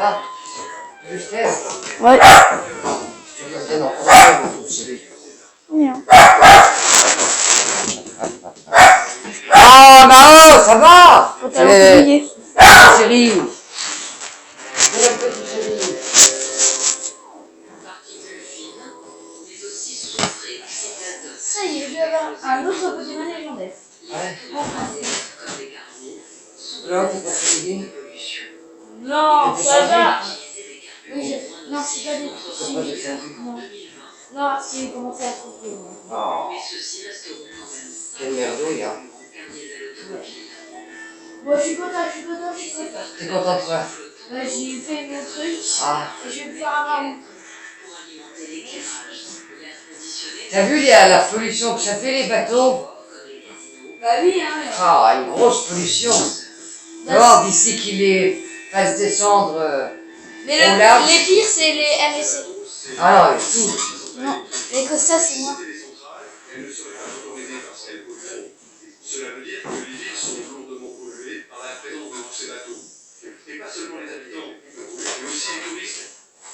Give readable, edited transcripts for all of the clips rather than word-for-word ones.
va? Je t'aime. Ouais. Je te dans ton chérie. Bien. Ah, Mao, ça va? Faut t'aller oublier. Chérie. Ça y est, je vais avoir un autre Pokémon légendaire. Ouais. Enfin. Là, t'es pas fatigué? Non, ça va. Oui, non, c'est pas des Pourquoi j'ai fait? Non. Non, j'ai commencé à trouver. Oh. Quelle merdouille, hein. Bon, je suis content. T'es content de quoi? J'ai fait mon truc. Ah. Et je vais pouvoir avoir mon... T'as vu la pollution que ça fait, les bateaux? Bah oui, hein. Ah, une grosse pollution. Dehors, d'ici qu'ils les fassent descendre Mais au large. les pires, c'est les MSC. Ah non, tout. Non, les Costa, c'est moi. Cela veut dire que les villes sont lourdement polluées par la présence de tous ces bateaux. Et pas seulement les habitants, mais aussi les touristes.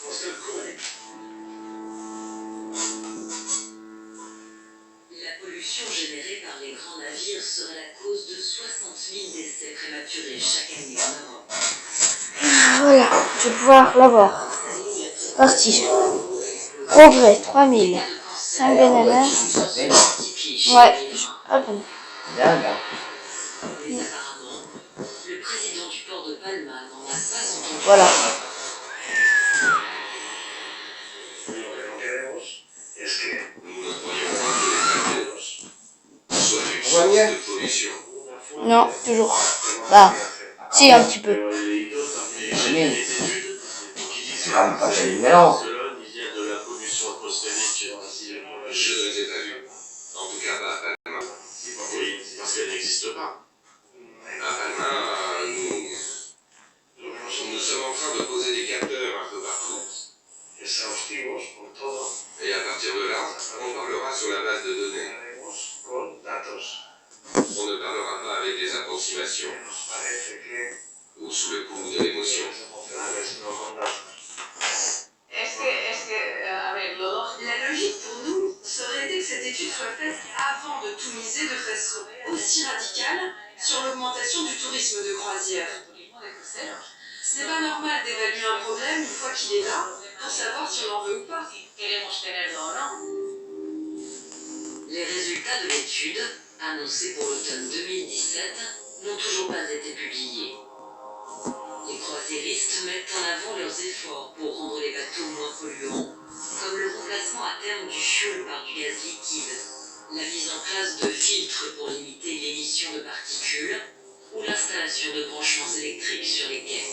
Dans ce cas, La pollution générée par les grands navires serait la cause de 60 000 décès prématurés chaque année en Europe. Voilà, je vais pouvoir l'avoir. Parti. Progrès, 3000. 5 bananas. Ouais, à peine. Dingue, hein. Mais apparemment, le président du port de Palma n'en a pas entendu. Voilà. On va mieux? Non, toujours. Bah, si, un petit peu. Mais c'est quand même pas fait une mélange. je ne les ai pas vus. En tout cas, pas à Palma. Oui, parce qu'elle n'existe pas. À Palma, nous sommes en train de poser des capteurs un peu partout. Et à partir de là, on parlera sur la base de données. On ne parlera pas avec des approximations ou sous le coup de l'émotion. La logique pour nous serait que cette étude soit faite avant de tout miser de façon aussi radicale sur l'augmentation du tourisme de croisière. Ce n'est pas normal d'évaluer un problème une fois qu'il est là pour savoir si on en veut ou pas. Les résultats de l'étude, annoncés pour l'automne 2017, n'ont toujours pas été publiés. Les croisiéristes mettent en avant leurs efforts pour rendre les bateaux moins polluants, comme le remplacement à terme du fioul par du gaz liquide, la mise en place de filtres pour limiter l'émission de particules, ou l'installation de branchements électriques sur les quais.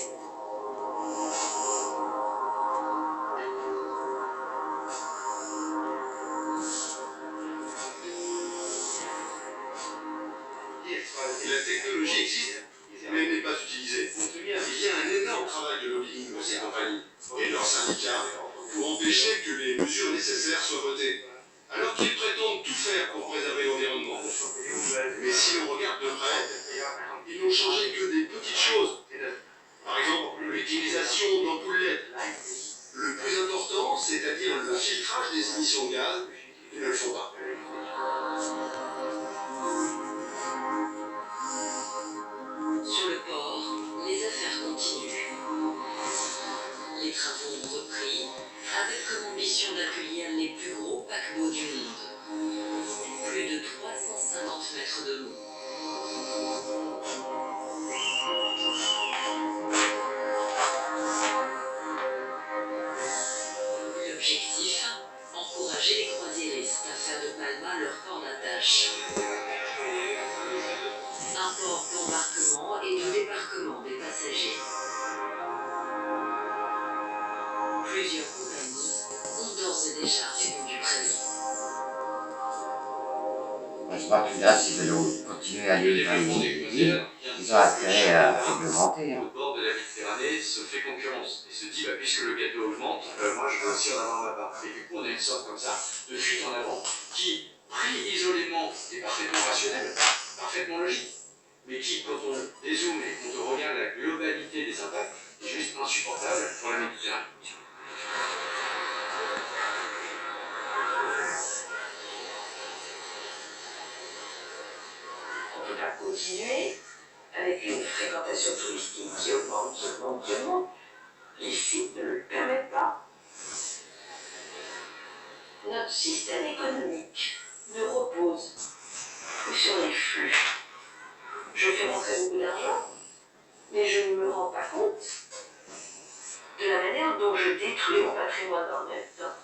La technologie existe, mais elle n'est pas utilisée. Il y a un énorme travail de lobbying dans ces compagnies et leurs syndicats pour empêcher que les mesures nécessaires soient votées, alors qu'ils prétendent tout faire pour préserver l'environnement. Mais si on regarde de près, ils n'ont changé que des petites choses. Par exemple, l'utilisation d'ampoules LED. Le plus important, c'est-à-dire le filtrage des émissions de gaz, ils ne le font pas. Sur le port, les affaires continuent. Les travaux ont repris, avec comme ambition d'accueillir les plus gros paquebots du monde. Plus de 350 mètres de long. L'objectif, encourager les croisiéristes à faire de Palma leur port d'attache. Un port d'embarquement et de débarquement des passagers. Plusieurs compagnies ont d'ores et déjà répondu présent. Je crois que là, s'ils veulent continuer à aller dans les îles, ils ont intérêt à réglementer. Le bord de la Méditerranée se fait concurrence et se dit, bah, puisque le gâteau augmente, moi je veux aussi en avoir ma part. Et du coup, on a une sorte comme ça de fuite en avant qui, pris isolément, est parfaitement rationnel, parfaitement logique, mais qui, quand on dézoome et quand on regarde la globalité des impacts, est juste insupportable avec une fréquentation touristique qui augmente exponentiellement, les sites ne le permettent pas. Notre système économique ne repose que sur les flux. Je fais rentrer beaucoup d'argent, mais je ne me rends pas compte de la manière dont je détruis mon patrimoine en même temps.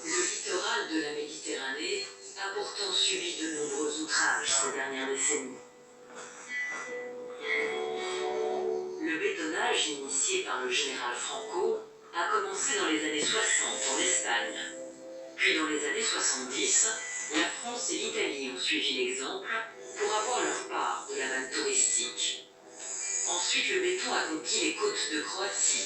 Le littoral de la Méditerranée a pourtant subi de nombreux outrages ces dernières décennies. Le bétonnage initié par le général Franco a commencé dans les années 60 en Espagne. Puis dans les années 70, la France et l'Italie ont suivi l'exemple pour avoir leur part de la manne touristique. Ensuite, le béton a conquis les côtes de Croatie,